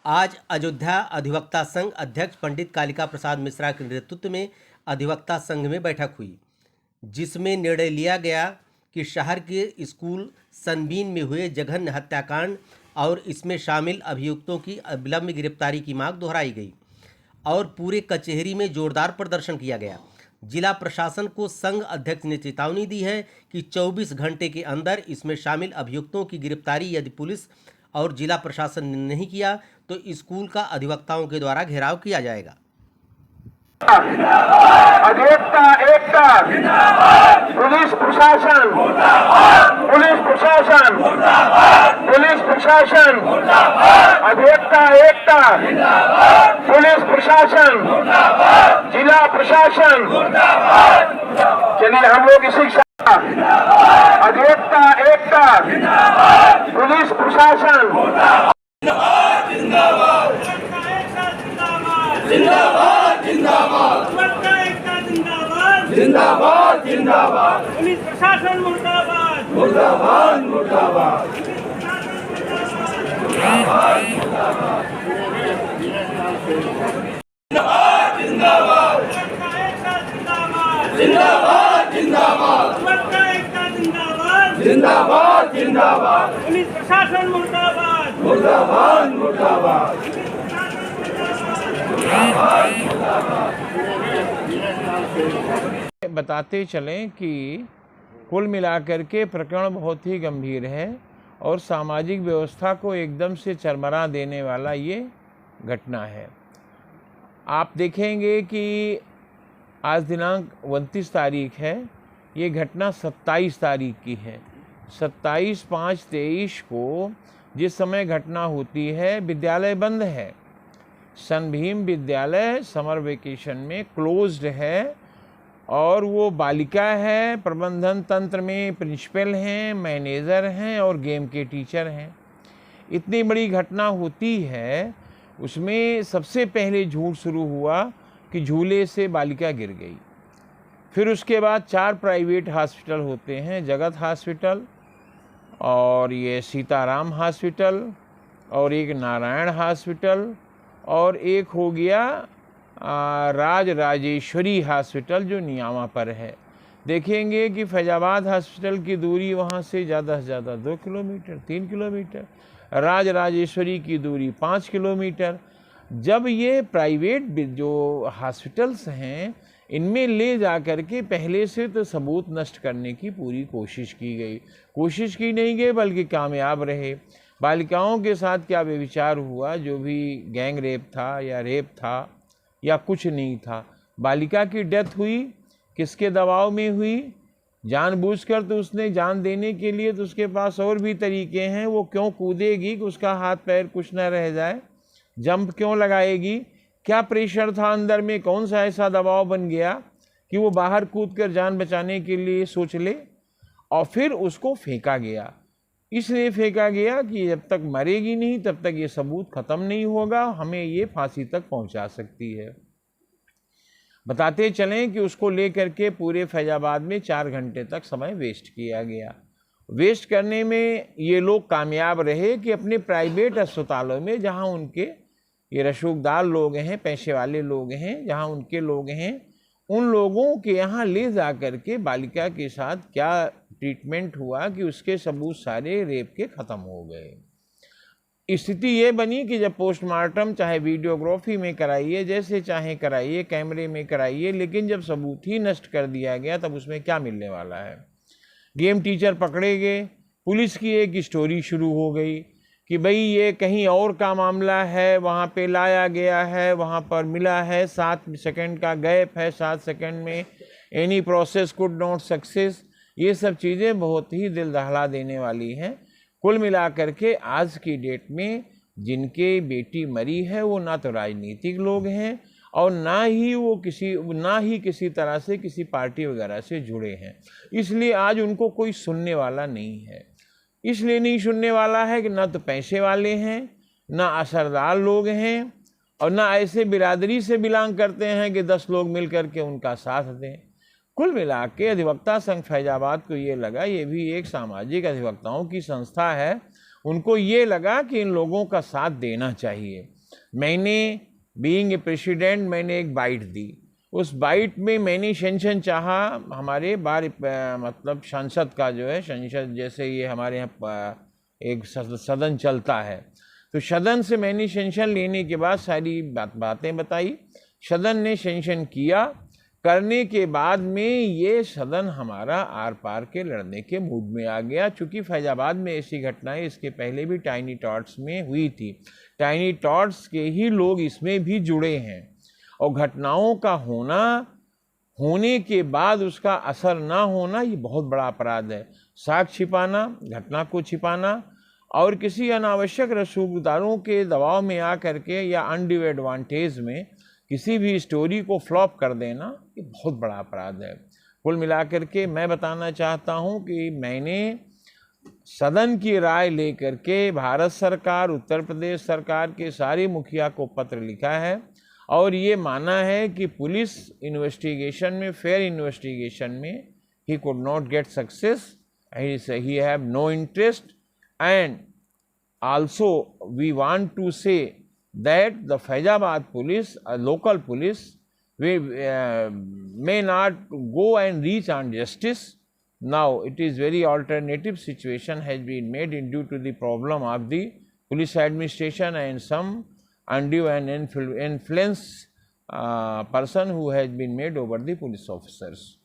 आज अयोध्या अधिवक्ता संघ अध्यक्ष पंडित कालिका प्रसाद मिश्रा के नेतृत्व में अधिवक्ता संघ में बैठक हुई, जिसमें निर्णय लिया गया कि शहर के स्कूल सनबीन में हुए जघन्य हत्याकांड और इसमें शामिल अभियुक्तों की अविलंब गिरफ्तारी की मांग दोहराई गई और पूरे कचहरी में जोरदार प्रदर्शन किया गया। जिला प्रशासन को संघ अध्यक्ष ने चेतावनी दी है कि 24 घंटे के अंदर इसमें शामिल अभियुक्तों की गिरफ्तारी यदि पुलिस और जिला प्रशासन ने नहीं किया तो स्कूल का अधिवक्ताओं के द्वारा घेराव किया जाएगा। अधिवक्ता एकता, पुलिस प्रशासन, पुलिस प्रशासन, पुलिस प्रशासन, अधिवक्ता एकता, पुलिस प्रशासन, जिला प्रशासन। चलिए हम लोग की शिक्षा, अधिवक्ता एकता, पुलिस प्रशासन। जिंदाबाद जिंदाबाद जिंदाबाद जिंदाबाद पुलिस प्रशासन मुर्दाबाद मुर्दाबाद मुर्दाबाद जिंदाबाद जिंदाबाद जिंदाबाद जिंदाबाद जिंदाबाद जिंदाबाद जिंदाबाद पुलिस प्रशासन मुर्दाबाद मुर्दाबाद मुर्दाबाद। बताते चलें कि कुल मिलाकर के प्रकरण बहुत ही गंभीर है और सामाजिक व्यवस्था को एकदम से चरमरा देने वाला ये घटना है। आप देखेंगे कि आज दिनांक 29 तारीख है, ये घटना 27 तारीख की है। 27/5/23 को जिस समय घटना होती है, विद्यालय बंद है। सनभीम विद्यालय समर वेकेशन में क्लोज्ड है और वो बालिका है, प्रबंधन तंत्र में प्रिंसिपल हैं, मैनेजर हैं और गेम के टीचर हैं। इतनी बड़ी घटना होती है, उसमें सबसे पहले झूठ शुरू हुआ कि झूले से बालिका गिर गई। फिर उसके बाद 4 प्राइवेट हॉस्पिटल होते हैं, जगत हॉस्पिटल और ये सीताराम हॉस्पिटल और एक नारायण हॉस्पिटल और एक हो गया राज राजेश्वरी हॉस्पिटल जो नियामा पर है। देखेंगे कि फैजाबाद हॉस्पिटल की दूरी वहाँ से ज़्यादा से ज़्यादा 2 किलोमीटर 3 किलोमीटर, राज राजेश्वरी की दूरी 5 किलोमीटर। जब ये प्राइवेट जो हॉस्पिटल्स हैं, इनमें ले जा कर के पहले से तो सबूत नष्ट करने की पूरी कोशिश की गई। कोशिश की नहीं गई बल्कि कामयाब रहे। बालिकाओं के साथ क्या व्यभिचार हुआ, जो भी गैंग रेप था या रेप था या कुछ नहीं था। बालिका की डेथ हुई, किसके दबाव में हुई? जानबूझकर तो उसने जान देने के लिए तो उसके पास और भी तरीके हैं। वो क्यों कूदेगी कि उसका हाथ पैर कुछ न रह जाए? जंप क्यों लगाएगी? क्या प्रेशर था अंदर में? कौन सा ऐसा दबाव बन गया कि वो बाहर कूदकर जान बचाने के लिए सोच ले? और फिर उसको फेंका गया। इसलिए फेंका गया कि जब तक मरेगी नहीं तब तक ये सबूत खत्म नहीं होगा, हमें ये फांसी तक पहुंचा सकती है। बताते चलें कि उसको लेकर के पूरे फैजाबाद में 4 घंटे तक समय वेस्ट किया गया। वेस्ट करने में ये लोग कामयाब रहे कि अपने प्राइवेट अस्पतालों में, जहां उनके ये रसूखदार लोग हैं, पैसे वाले लोग हैं, जहां उनके लोग हैं, उन लोगों के यहाँ ले जा कर के बालिका के साथ क्या ट्रीटमेंट हुआ कि उसके सबूत सारे रेप के ख़त्म हो गए। स्थिति ये बनी कि जब पोस्टमार्टम चाहे वीडियोग्राफी में कराइए, जैसे चाहे कराइए, कैमरे में कराइए, लेकिन जब सबूत ही नष्ट कर दिया गया तब उसमें क्या मिलने वाला है? गेम टीचर पकड़े गए। पुलिस की एक स्टोरी शुरू हो गई कि भाई ये कहीं और का मामला है, वहाँ पे लाया गया है, वहाँ पर मिला है, 7 सेकंड का गैप है, 7 सेकंड में any process could not success. ये सब चीज़ें बहुत ही दिल दहला देने वाली हैं। कुल मिलाकर के आज की डेट में जिनके बेटी मरी है वो ना तो राजनीतिक लोग हैं और ना ही किसी तरह से किसी पार्टी वगैरह से जुड़े हैं। इसलिए आज उनको कोई सुनने वाला नहीं है। इसलिए नहीं सुनने वाला है कि ना तो पैसे वाले हैं, ना असरदार लोग हैं और ना ऐसे बिरादरी से बिलोंग करते हैं कि 10 लोग मिल करके उनका साथ दें। कुल मिला के अधिवक्ता संघ फैजाबाद को ये लगा, ये भी एक सामाजिक अधिवक्ताओं की संस्था है, उनको ये लगा कि इन लोगों का साथ देना चाहिए। मैंने बीइंग ए प्रेसिडेंट मैंने एक बाइट दी। उस बाइट में मैंने सेंशन चाहा हमारे मतलब संसद का जो है, संसद जैसे ये हमारे यहाँ एक सदन चलता है, तो सदन से मैंने सेंशन लेने के बाद सारी बातें बताई। सदन ने सेंशन किया, करने के बाद में ये सदन हमारा आर पार के लड़ने के मूड में आ गया। चूँकि फैजाबाद में ऐसी घटनाएं इसके पहले भी टाइनी टॉट्स में हुई थी, टाइनी टॉट्स के ही लोग इसमें भी जुड़े हैं, और घटनाओं का होने के बाद उसका असर ना होना ये बहुत बड़ा अपराध है। साक्ष्य छिपाना, घटना को छिपाना और किसी अनावश्यक रसूखदारों के दबाव में आ करके या अनड्यू एडवांटेज में किसी भी स्टोरी को फ्लॉप कर देना ये बहुत बड़ा अपराध है। कुल मिलाकर के मैं बताना चाहता हूँ कि मैंने सदन की राय लेकर के भारत सरकार, उत्तर प्रदेश सरकार के सारे मुखिया को पत्र लिखा है और ये माना है कि पुलिस इन्वेस्टिगेशन में, फेयर इन्वेस्टिगेशन में he could not get success, he have no interest, and also we want to say that the Faizabad police, local police, may not go and reach on justice. Now it is very alternative situation has been made in due to the problem of the police administration and some undue and influence person who has been made over the police officers.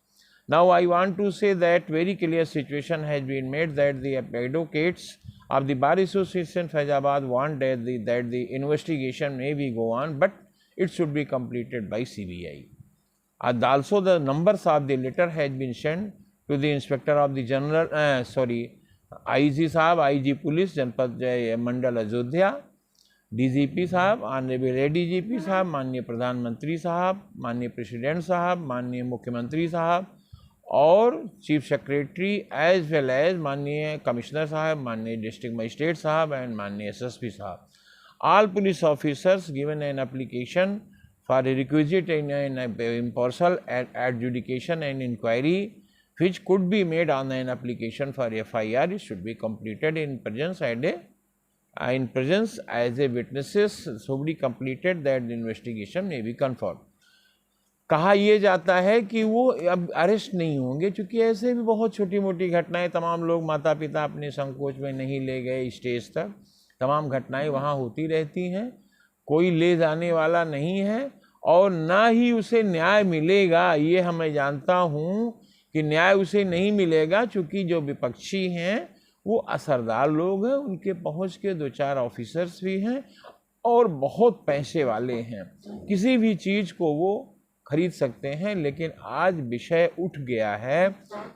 Now I want to say that very clear situation has been made that the advocates of the Bar Association Faizabad want that the investigation may be go on, but it should be completed by CBI. And also the numbers of the letter has been sent to the Inspector of the General, IG साहब, IG police जनपद मंडल Ayodhya, DGP साहब, honourable ADGP साहब, माननीय प्रधानमंत्री साहब, माननीय president साहब, माननीय मुख्यमंत्री साहब और chief secretary as well as माननीय कमिश्नर साहब, माननीय डिस्ट्रिक्ट मजिस्ट्रेट साहब एंड माननीय SSP साहब. All police officers given an application for a requisite and impartial adjudication and inquiry which could be made on an application for FIR. It should be completed in presence as a witnesses should be completed that the investigation may be confirmed. कहा यह जाता है कि वो अब arrest नहीं होंगे, क्योंकि ऐसे भी बहुत छोटी मोटी घटनाएं, तमाम लोग माता पिता अपने संकोच में नहीं ले गए स्टेज तक, तमाम घटनाएं वहाँ होती रहती हैं, कोई ले जाने वाला नहीं है और ना ही उसे न्याय मिलेगा। ये हमें जानता हूँ कि न्याय उसे नहीं मिलेगा, क्योंकि जो विपक्षी हैं वो असरदार लोग हैं, उनके पहुँच के 2-4 ऑफिसर्स भी हैं और बहुत पैसे वाले हैं, किसी भी चीज़ को वो खरीद सकते हैं। लेकिन आज विषय उठ गया है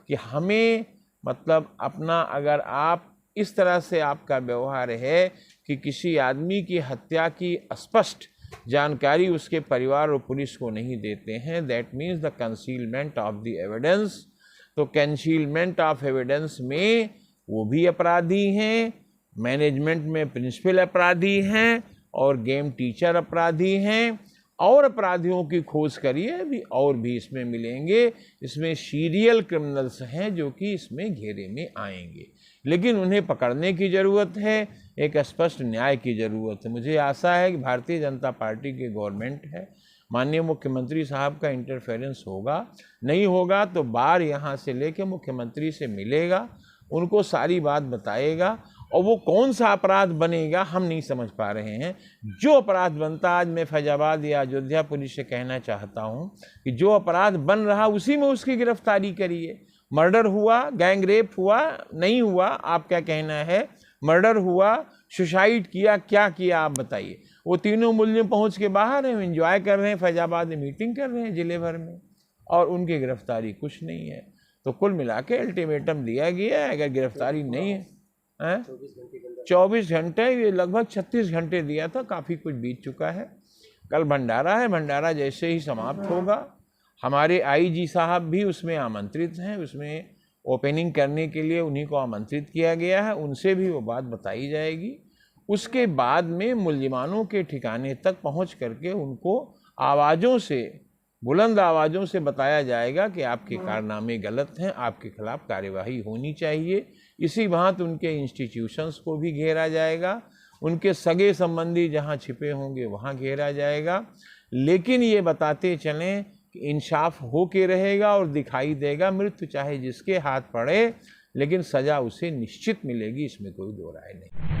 कि हमें मतलब अपना, अगर आप इस तरह से आपका व्यवहार है कि किसी आदमी की हत्या की स्पष्ट जानकारी उसके परिवार और पुलिस को नहीं देते हैं, that means the concealment of the evidence. तो कंसीलमेंट ऑफ एविडेंस में वो भी अपराधी हैं, मैनेजमेंट में प्रिंसिपल अपराधी हैं और गेम टीचर अपराधी हैं, और अपराधियों की खोज करिए अभी और भी इसमें मिलेंगे। इसमें सीरियल क्रिमिनल्स हैं जो कि इसमें घेरे में आएंगे, लेकिन उन्हें पकड़ने की ज़रूरत है, एक स्पष्ट न्याय की ज़रूरत है। मुझे आशा है कि भारतीय जनता पार्टी की गवर्नमेंट है, माननीय मुख्यमंत्री साहब का इंटरफेरेंस होगा, नहीं होगा तो बार यहाँ से लेके मुख्यमंत्री से मिलेगा, उनको सारी बात बताएगा, और वो कौन सा अपराध बनेगा हम नहीं समझ पा रहे हैं। जो अपराध बनता, आज मैं फैजाबाद या अयोध्या पुलिस से कहना चाहता हूँ कि जो अपराध बन रहा उसी में उसकी गिरफ्तारी करिए। मर्डर हुआ, गैंग रेप हुआ, नहीं हुआ, आप क्या कहना है, मर्डर हुआ, सुसाइड किया, क्या किया आप बताइए। वो तीनों मुल्जिम पहुँच के बाहर हैं, एंजॉय कर रहे हैं, फैजाबाद में मीटिंग कर रहे हैं जिले भर में, और उनकी गिरफ्तारी कुछ नहीं है। तो कुल मिला के अल्टीमेटम दिया गया है, अगर गिरफ्तारी नहीं है 24 घंटे, ये लगभग 36 घंटे दिया था, काफ़ी कुछ बीत चुका है। कल भंडारा है, भंडारा जैसे ही समाप्त होगा हमारे IG साहब भी उसमें आमंत्रित हैं, उसमें ओपनिंग करने के लिए उन्हीं को आमंत्रित किया गया है, उनसे भी वो बात बताई जाएगी। उसके बाद में मुल्जिमानों के ठिकाने तक पहुंच करके उनको आवाज़ों से, बुलंद आवाज़ों से बताया जाएगा कि आपके कारनामे गलत हैं, आपके खिलाफ कार्यवाही होनी चाहिए। इसी भांति उनके इंस्टीट्यूशंस को भी घेरा जाएगा उनके सगे संबंधी जहाँ छिपे होंगे वहाँ घेरा जाएगा। लेकिन ये बताते चलें कि इंसाफ हो के रहेगा और दिखाई देगा। मृत्यु चाहे जिसके हाथ पड़े, लेकिन सज़ा उसे निश्चित मिलेगी, इसमें कोई दो राय नहीं।